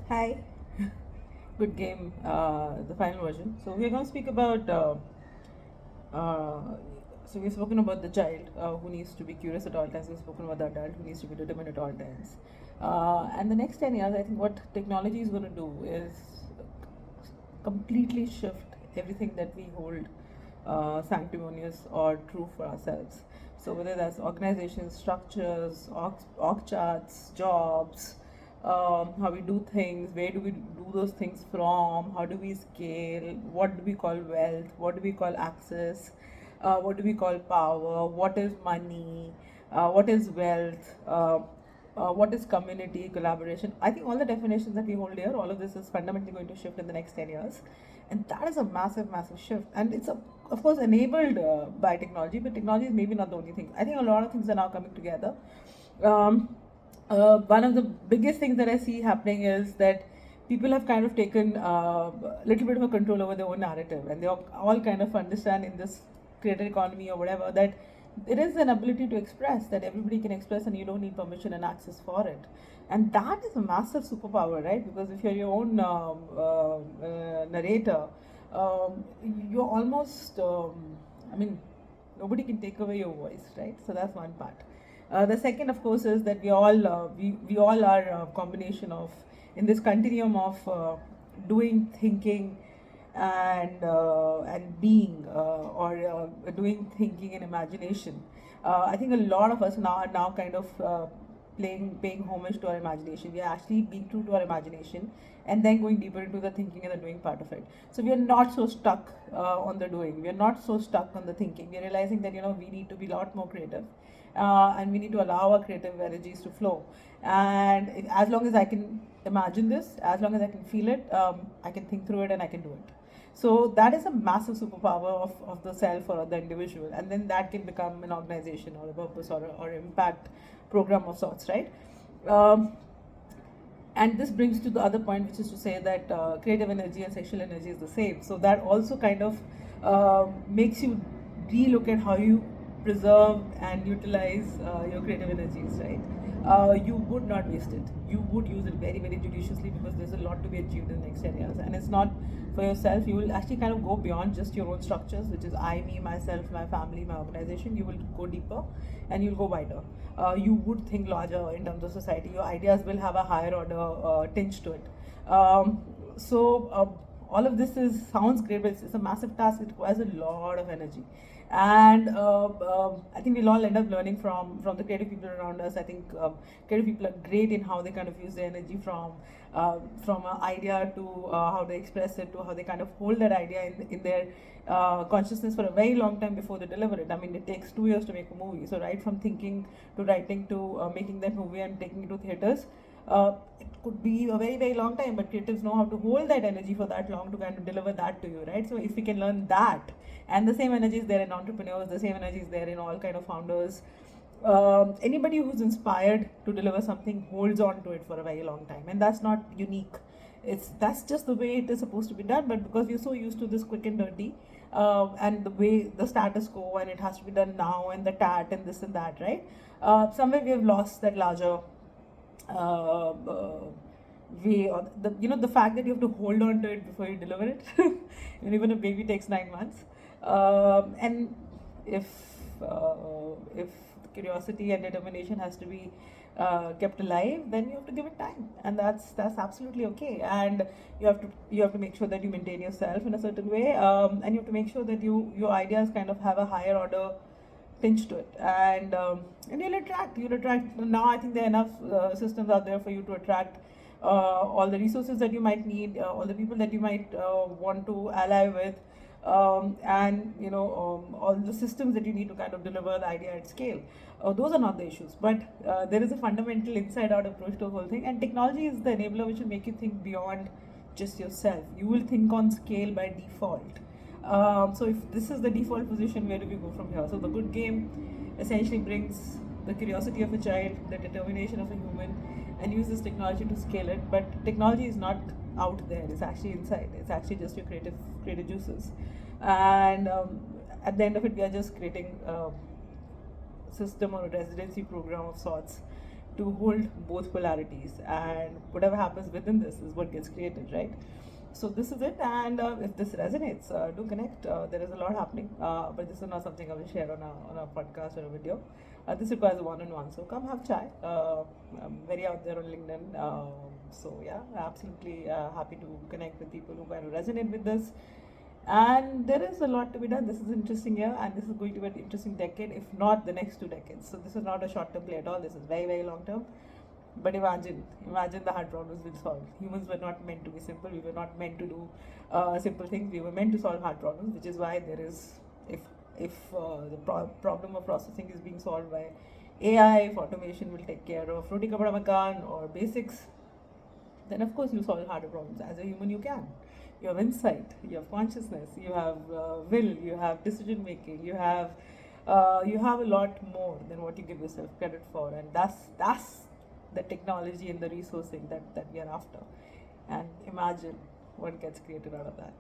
Hi, good game, the final version. So we're going to speak about. Uh, so we've spoken about the child who needs to be curious at all times. We've spoken about the adult who needs to be determined at all times. And the next 10 years, I think what technology is going to do is completely shift everything that we hold sanctimonious or true for ourselves. So whether that's organizations, structures, org charts, jobs, how we do things, where do we do those things from, how do we scale, what do we call wealth, what do we call access, what do we call power, what is money, what is wealth, what is community collaboration. I think all the definitions that we hold here, all of this is fundamentally going to shift in the next 10 years, and that is a massive shift, and it's of course enabled by technology, but technology is maybe not the only thing. I think a lot of things are now coming together. One of the biggest things that I see happening is that people have kind of taken a little bit of a control over their own narrative, and they all kind of understand in this creator economy or whatever that there is an ability to express, that everybody can express, and you don't need permission and access for it. And that is a massive superpower, right? Because if you're your own narrator, you're almost, I mean, nobody can take away your voice, right? So that's one part. The second, of course, is that we all are a combination of, in this continuum of doing, thinking, and being, or doing, thinking, and imagination. I think a lot of us now are now kind of paying homage to our imagination. We are actually being true to our imagination, and then going deeper into the thinking and the doing part of it. So we are not so stuck on the doing. We are not so stuck on the thinking. We are realizing that we need to be a lot more creative, and we need to allow our creative energies to flow. And as long as I can imagine this, as long as I can feel it, I can think through it and I can do it. So that is a massive superpower of the self or the individual, and then that can become an organization or a purpose or impact program of sorts, right? Um, and this brings to the other point, which is to say that creative energy and sexual energy is the same. So that also kind of makes you relook at how you preserve and utilize your creative energies, right? You would not waste it. You would use it very judiciously, because there's a lot to be achieved in the next 10 years. And it's not for yourself. You will actually kind of go beyond just your own structures, which is I, me, myself, my family, my organization. You will go deeper and you'll go wider. You would think larger in terms of society. Your ideas will have a higher order tinge to it. All of this sounds great, but it's a massive task. It requires a lot of energy, and I think we'll all end up learning from the creative people around us. I think creative people are great in how they kind of use their energy from an idea to how they express it, to how they kind of hold that idea in their consciousness for a very long time before they deliver it. I mean, it takes 2 years to make a movie. So right from thinking to writing to making that movie and taking it to theaters, it could be a very long time, but creatives know how to hold that energy for that long to kind of deliver that to you, right? So if we can learn that, and the same energy is there in entrepreneurs, the same energy is there in all kind of founders. Anybody who's inspired to deliver something holds on to it for a very long time, and that's not unique. That's just the way it is supposed to be done. But because we're so used to this quick and dirty, and the way the status quo, and it has to be done now, and the tat and this and that, right? Somewhere we have lost that larger way, or the fact that you have to hold on to it before you deliver it. And even a baby takes 9 months, and if if curiosity and determination has to be kept alive, then you have to give it time, and that's absolutely okay. And you have to make sure that you maintain yourself in a certain way, and you have to make sure that your ideas kind of have a higher order pinch to it, and you'll attract. Now I think there are enough systems out there for you to attract all the resources that you might need, all the people that you might want to ally with, and all the systems that you need to kind of deliver the idea at scale. Those are not the issues, but there is a fundamental inside out approach to the whole thing, and technology is the enabler which will make you think beyond just yourself. You will think on scale by default. So if this is the default position, where do we go from here? So the good game essentially brings the curiosity of a child, the determination of a human, and uses technology to scale it. But technology is not out there; it's actually inside. It's actually just your creative juices, and at the end of it, we are just creating a system or a residency program of sorts to hold both polarities, and whatever happens within this is what gets created, right? So this is it, and if this resonates, do connect. There is a lot happening, but this is not something I will share on a podcast or a video. This requires a one-on-one, so come have chai. I'm very out there on LinkedIn, so yeah, absolutely happy to connect with people who kind of resonate with this. And there is a lot to be done. This is an interesting year, and this is going to be an interesting decade, if not the next 2 decades. So this is not a short-term play at all. This is very, very long-term. But imagine the hard problems we'll solve. Humans were not meant to be simple. We were not meant to do simple things. We were meant to solve hard problems, which is why there is, if the problem of processing is being solved by AI, if automation will take care of roti kapda makan or basics, then of course you solve harder problems. As a human, you can. You have insight, you have consciousness, you have will, you have decision making, you have a lot more than what you give yourself credit for, and that's the technology and the resourcing that we are after. And imagine what gets created out of that.